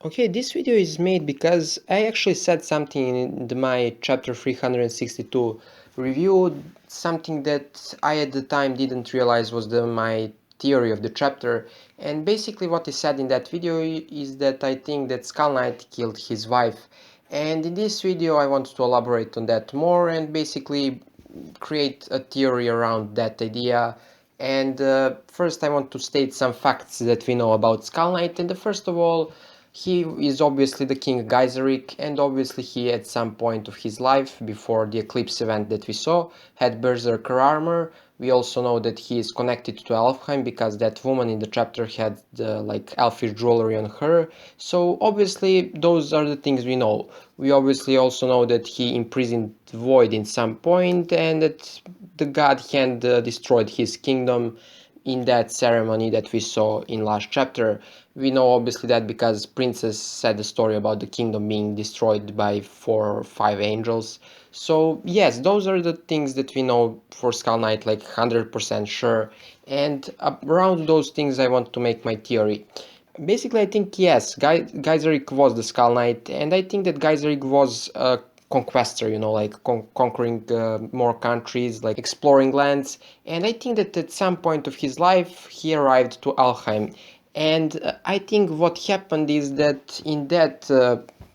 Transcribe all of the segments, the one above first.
Okay, this video is made because I actually said something in my chapter 362 review, something that I at the time didn't realize was my theory of the chapter. And basically what I said in that video is that I think that Skull Knight killed his wife. And in this video I want to elaborate on that more and basically create a theory around that idea. And first I want to state some facts that we know about Skull Knight. And first of all, he is obviously the King Geyseric, and obviously he at some point of his life, before the eclipse event that we saw, had berserker armor. We also know that he is connected to Alfheim because that woman in the chapter had like elfish jewelry on her. So obviously those are the things we know. We obviously also know that he imprisoned Void in some point and that the god hand destroyed his kingdom in that ceremony that we saw in last chapter. We know obviously that because Princess said the story about the kingdom being destroyed by 4 or 5 angels. So yes, those are the things that we know for Skull Knight, like 100% sure. And around those things I want to make my theory. Basically, I think yes, Geyseric was the Skull Knight, and I think that Geyseric was a conquestor, like conquering more countries, like exploring lands. And I think that at some point of his life, he arrived to Alfheim. And I think what happened is that in that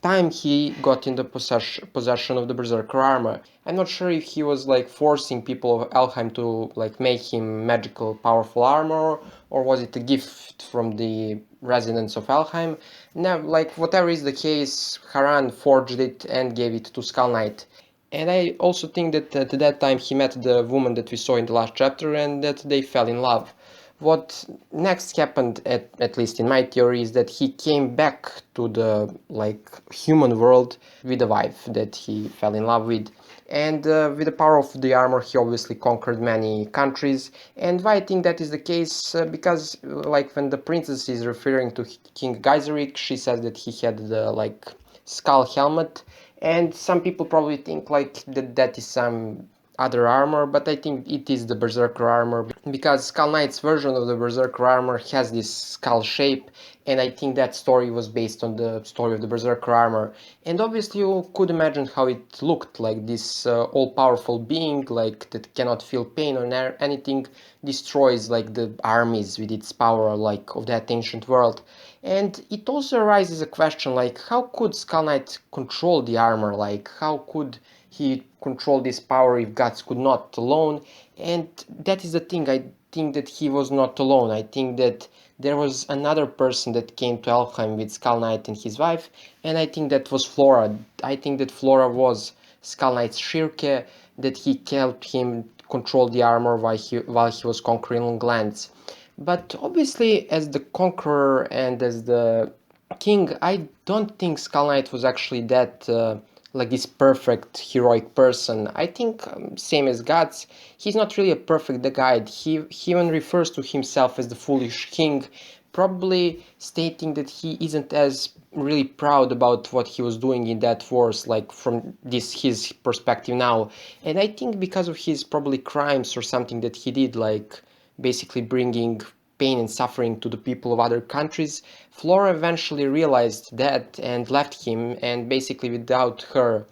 time he got in the possession of the Berserker armor. I'm not sure if he was like forcing people of Alfheim to like make him magical powerful armor, or was it a gift from the residents of Alfheim. Now, like whatever is the case, Haran forged it and gave it to Skull Knight. And I also think that at that time he met the woman that we saw in the last chapter and that they fell in love. What next happened, at least in my theory, is that he came back to the like human world with a wife that he fell in love with. And with the power of the armor, he obviously conquered many countries. And why I think that is the case, because like when the princess is referring to King Geyseric, she says that he had the like skull helmet, and some people probably think like that is some other armor, but I think it is the Berserker armor because Skull Knight's version of the Berserker armor has this skull shape, and I think that story was based on the story of the Berserker armor. And obviously you could imagine how it looked, like this all-powerful being, like that cannot feel pain or anything, destroys like the armies with its power, like of that ancient world. And it also raises a question like how could Skull Knight control the armor, like how could he controlled this power if gods could not alone. And that is the thing, I think that he was not alone. I think that there was another person that came to Alfheim with Skull Knight and his wife, and I think that was Flora. I think that Flora was Skull Knight's Shirke, that he helped him control the armor while he was conquering lands. But obviously, as the conqueror and as the king, I don't think Skull Knight was actually that like this perfect heroic person. I think same as gods, he's not really a perfect guide. He even refers to himself as the foolish king, probably stating that he isn't as really proud about what he was doing in that wars, like from this his perspective now. And I think because of his probably crimes or something that he did, like basically bringing pain and suffering to the people of other countries, Flora eventually realized that and left him, and basically without her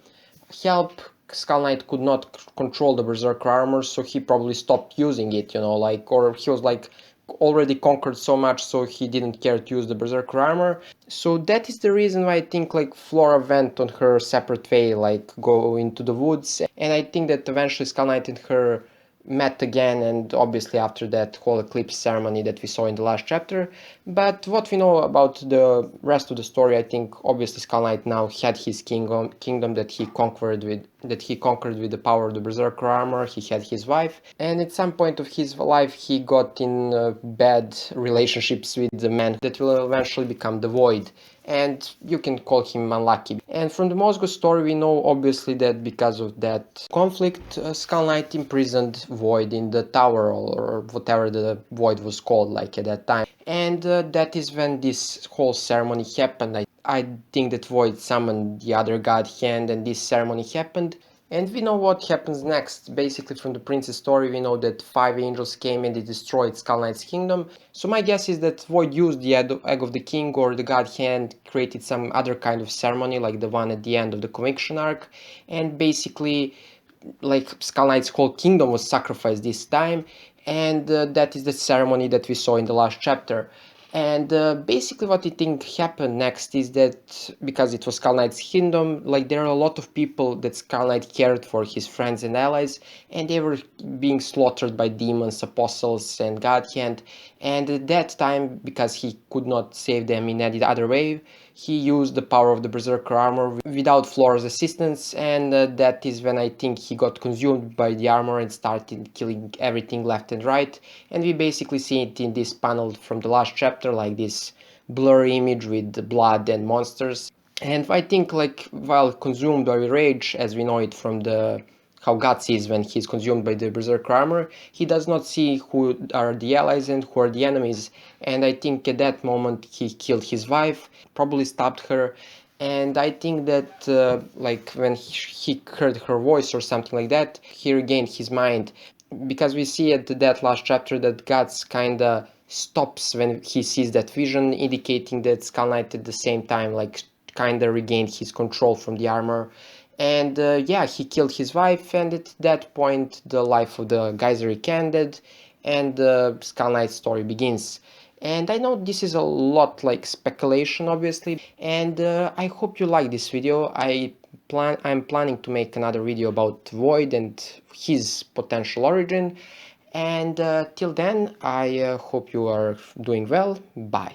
help, Skull Knight could not control the Berserker armor, so he probably stopped using it, like, or he was like already conquered so much, so he didn't care to use the Berserker armor. So that is the reason why I think like Flora went on her separate way, like go into the woods, and I think that eventually Skull Knight and her met again, and obviously after that whole eclipse ceremony that we saw in the last chapter. But what we know about the rest of the story, I think obviously Skull Knight now had his kingdom that he conquered with the power of the Berserker armor. He had his wife, and at some point of his life he got in bad relationships with the man that will eventually become the Void, and you can call him unlucky. And from the Mosgo story we know obviously that because of that conflict, Skull Knight imprisoned Void in the tower, or whatever the Void was called like at that time. And that is when this whole ceremony happened. I think that Void summoned the other god hand and this ceremony happened. And we know what happens next. Basically, from the prince's story, we know that 5 angels came and they destroyed Skull Knight's kingdom. So my guess is that Void used the egg of the king, or the god hand created some other kind of ceremony, like the one at the end of the conviction arc, and basically, like, Skull Knight's whole kingdom was sacrificed this time, and that is the ceremony that we saw in the last chapter. And basically what I think happened next is that, because it was Skull Knight's kingdom, like, there are a lot of people that Skull Knight cared for, his friends and allies, and they were being slaughtered by demons, apostles, and Godhand. And at that time, because he could not save them in any other way, he used the power of the Berserker armor without Flora's assistance, and that is when I think he got consumed by the armor and started killing everything left and right. And we basically see it in this panel from the last chapter, like this blurry image with blood and monsters. And I think, like, while consumed by rage, as we know it from the how God sees when he's consumed by the Berserker armor, he does not see who are the allies and who are the enemies. And I think at that moment he killed his wife, probably stabbed her. And I think that, like, when he heard her voice or something like that, he regained his mind. Because we see at that last chapter that Guts kinda stops when he sees that vision, indicating that Skull Knight at the same time, like, kinda regained his control from the armor. And yeah, he killed his wife, and at that point the life of the Geyser ended, and the Skull Knight story begins. And I know this is a lot like speculation, obviously, and I hope you like this video. I'm planning to make another video about Void and his potential origin. And till then, I hope you are doing well. Bye.